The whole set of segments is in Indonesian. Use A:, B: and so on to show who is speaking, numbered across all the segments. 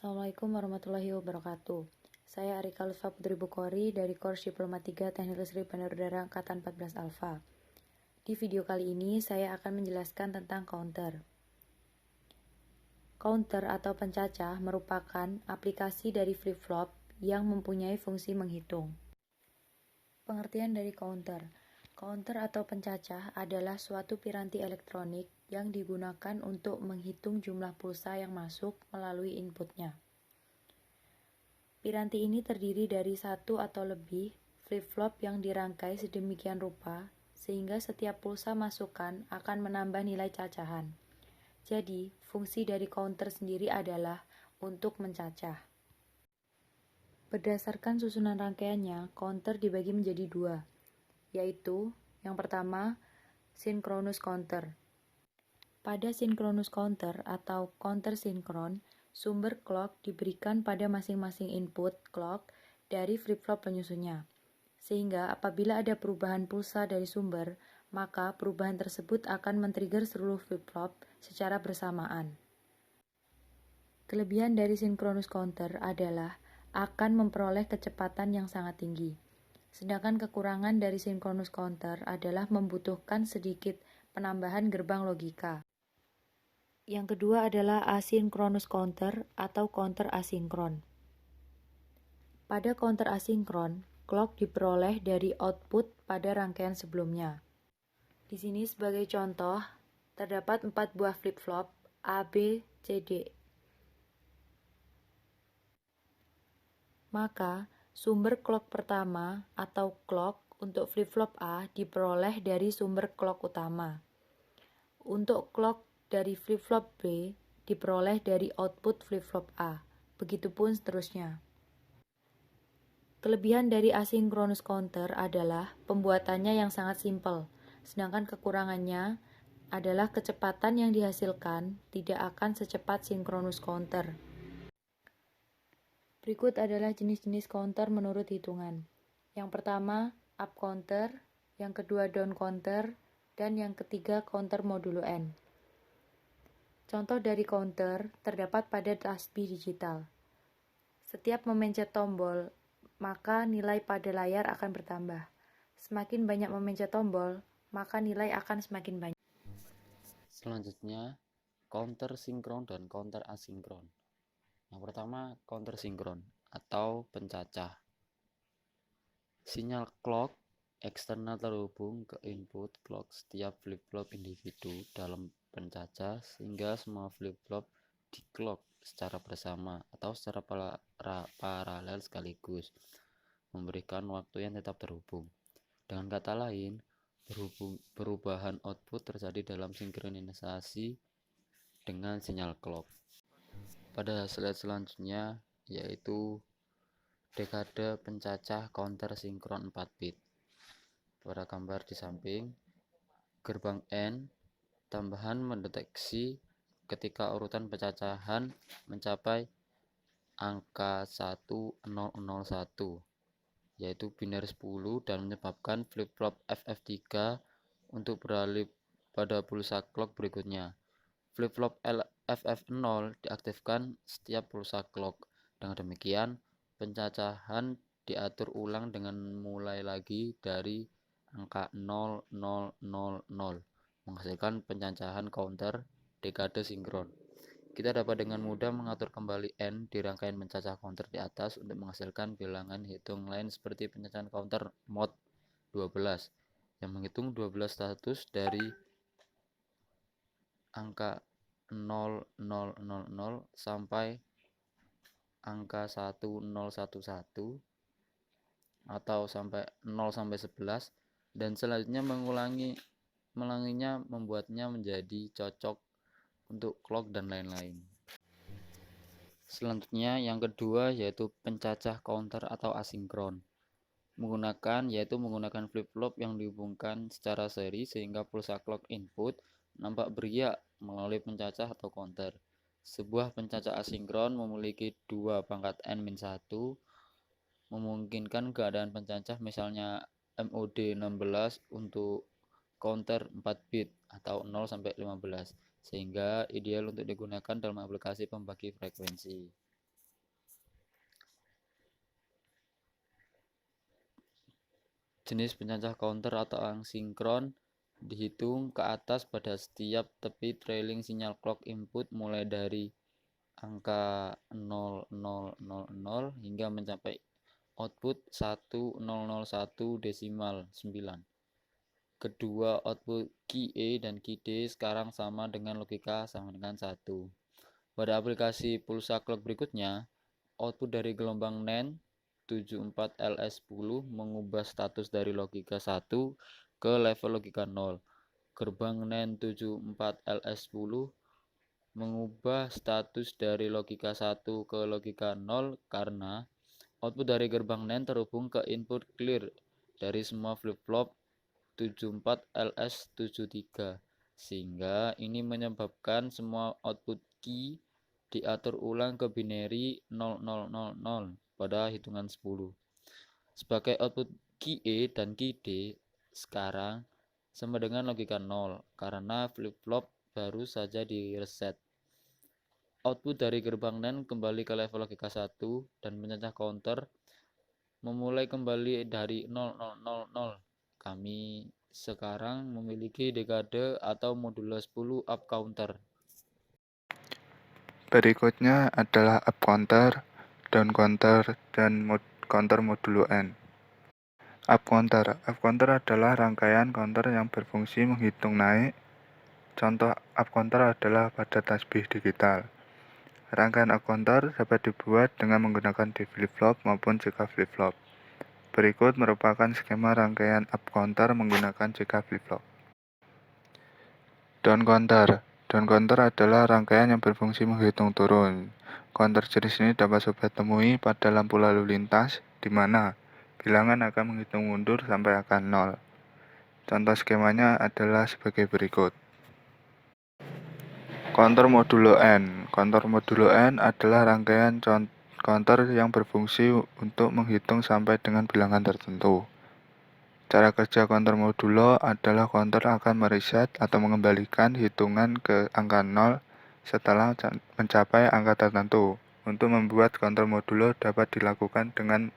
A: Assalamualaikum warahmatullahi wabarakatuh. Saya Arika Lutfa Putri Bukhari dari Kors Diploma 3 Teknik Listrik Bandar Udara Angkatan 14 Alfa. Di video kali ini saya akan menjelaskan tentang counter. Counter atau pencacah merupakan aplikasi dari flip-flop yang mempunyai fungsi menghitung. Pengertian dari counter. Counter atau pencacah adalah suatu piranti elektronik yang digunakan untuk menghitung jumlah pulsa yang masuk melalui inputnya. Piranti ini terdiri dari satu atau lebih flip-flop yang dirangkai sedemikian rupa sehingga setiap pulsa masukan akan menambah nilai cacahan. Jadi, fungsi dari counter sendiri adalah untuk mencacah. Berdasarkan susunan rangkaiannya, counter dibagi menjadi dua, yaitu yang pertama, synchronous counter. Pada synchronous counter atau counter sinkron, sumber clock diberikan pada masing-masing input clock dari flip-flop penyusunnya. Sehingga apabila ada perubahan pulsa dari sumber, maka perubahan tersebut akan men-trigger seluruh flip-flop secara bersamaan. Kelebihan dari synchronous counter adalah akan memperoleh kecepatan yang sangat tinggi. Sedangkan kekurangan dari synchronous counter adalah membutuhkan sedikit penambahan gerbang logika. Yang kedua adalah asynchronous counter atau counter asinkron. Pada counter asinkron, clock diperoleh dari output pada rangkaian sebelumnya. Di sini sebagai contoh, terdapat 4 buah flip-flop A, B, C, D. Maka, sumber clock pertama atau clock untuk flip-flop A diperoleh dari sumber clock utama. Untuk clock dari flip-flop B diperoleh dari output flip-flop A. Begitupun seterusnya. Kelebihan dari asynchronous counter adalah pembuatannya yang sangat simpel, sedangkan kekurangannya adalah kecepatan yang dihasilkan tidak akan secepat synchronous counter. Berikut adalah jenis-jenis counter menurut hitungan. Yang pertama, up counter, yang kedua down counter, dan yang ketiga counter modulo N. Contoh dari counter terdapat pada tasbih digital. Setiap memencet tombol, maka nilai pada layar akan bertambah. Semakin banyak memencet tombol, maka nilai akan semakin banyak.
B: Selanjutnya, counter sinkron dan counter asinkron. Yang pertama, counter sinkron atau pencacah. Sinyal clock eksternal terhubung ke input clock setiap flip-flop individu dalam pencacah sehingga semua flip-flop di clock secara bersama atau secara paralel sekaligus, memberikan waktu yang tetap terhubung. Dengan kata lain, perubahan output terjadi dalam sinkronisasi dengan sinyal clock. Pada slide selanjutnya yaitu dekade pencacah counter sinkron 4 bit. Pada gambar di samping, gerbang N tambahan mendeteksi ketika urutan pencacahan mencapai angka 1001, yaitu biner 10 dan menyebabkan flip-flop FF3 untuk beralih pada pulsa clock berikutnya. Flip-flop FF0 diaktifkan setiap pulsa clock. Dengan demikian, pencacahan diatur ulang dengan mulai lagi dari angka 0000, menghasilkan pencacahan counter dekade sinkron. Kita dapat dengan mudah mengatur kembali N di rangkaian pencacah counter di atas untuk menghasilkan bilangan hitung lain seperti pencacahan counter mod 12 yang menghitung 12 status dari angka 0000 sampai angka 1011 atau sampai 0 sampai 11 dan selanjutnya mengulanginya membuatnya menjadi cocok untuk clock dan lain-lain. Selanjutnya yang kedua yaitu pencacah counter atau asinkron. Menggunakan flip-flop yang dihubungkan secara seri sehingga pulsa clock input nampak beriak melalui pencacah atau counter. Sebuah pencacah asinkron memiliki dua pangkat N-1, memungkinkan keadaan pencacah misalnya MOD 16 untuk counter 4 bit atau 0 sampai 15, sehingga ideal untuk digunakan dalam aplikasi pembagi frekuensi. Jenis pencacah counter atau asinkron dihitung ke atas pada setiap tepi trailing sinyal clock input mulai dari angka 0000 hingga mencapai output 1001,9. Kedua output key A dan key D sekarang sama dengan logika sama dengan 1. Pada aplikasi pulsa clock berikutnya, output dari gelombang NAND 74LS10 mengubah status dari logika 1 ke level logika 0. Gerbang NAND 74LS10 mengubah status dari logika 1 ke logika 0 karena output dari gerbang NAND terhubung ke input clear dari semua flip-flop 74LS73, sehingga ini menyebabkan semua output key diatur ulang ke binary 0000 pada hitungan 10. Sebagai output key A dan key D sekarang sama dengan logika 0 karena flip-flop baru saja di reset. Output dari gerbang NAND kembali ke level logika 1 dan pencacah counter memulai kembali dari 0000. Kami sekarang memiliki dekade atau modulo 10 up counter.
C: Berikutnya adalah up counter, down counter, dan counter modulo N. Up counter adalah rangkaian counter yang berfungsi menghitung naik. Contoh up counter adalah pada tasbih digital. Rangkaian up counter dapat dibuat dengan menggunakan D flip-flop maupun JK flip-flop. Berikut merupakan skema rangkaian up counter menggunakan JK flip-flop. Down counter adalah rangkaian yang berfungsi menghitung turun. Counter jenis ini dapat sobat temui pada lampu lalu lintas, di mana bilangan akan menghitung mundur sampai angka 0. Contoh skemanya adalah sebagai berikut. Counter modulo N adalah rangkaian counter yang berfungsi untuk menghitung sampai dengan bilangan tertentu. Cara kerja counter modulo adalah counter akan mereset atau mengembalikan hitungan ke angka 0 setelah mencapai angka tertentu. Untuk membuat counter modulo dapat dilakukan dengan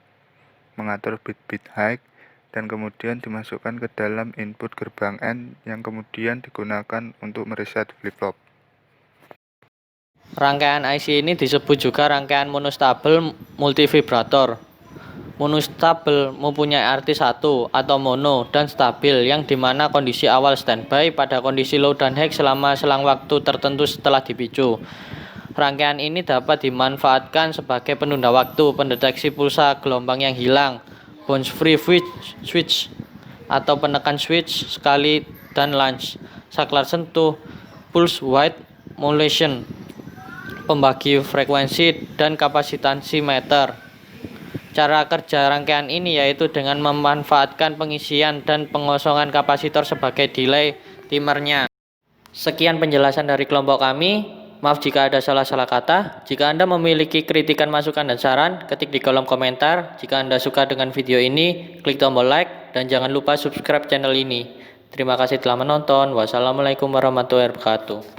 C: mengatur bit-bit high dan kemudian dimasukkan ke dalam input gerbang N yang kemudian digunakan untuk mereset flip-flop.
D: Rangkaian IC ini disebut juga rangkaian monostable multivibrator. Monostable mempunyai arti satu atau mono dan stabil, yang dimana kondisi awal standby pada kondisi low dan high selama selang waktu tertentu setelah dipicu. Rangkaian ini dapat dimanfaatkan sebagai penunda waktu, pendeteksi pulsa gelombang yang hilang, bounce free switch atau penekan switch sekali dan launch, saklar sentuh, pulse width modulation, pembagi frekuensi, dan kapasitansi meter. Cara kerja rangkaian ini yaitu dengan memanfaatkan pengisian dan pengosongan kapasitor sebagai delay timernya. Sekian penjelasan dari kelompok kami. Maaf jika ada salah-salah kata. Jika Anda memiliki kritikan, masukan, dan saran, ketik di kolom komentar. Jika Anda suka dengan video ini, klik tombol like dan jangan lupa subscribe channel ini. Terima kasih telah menonton. Wassalamualaikum warahmatullahi wabarakatuh.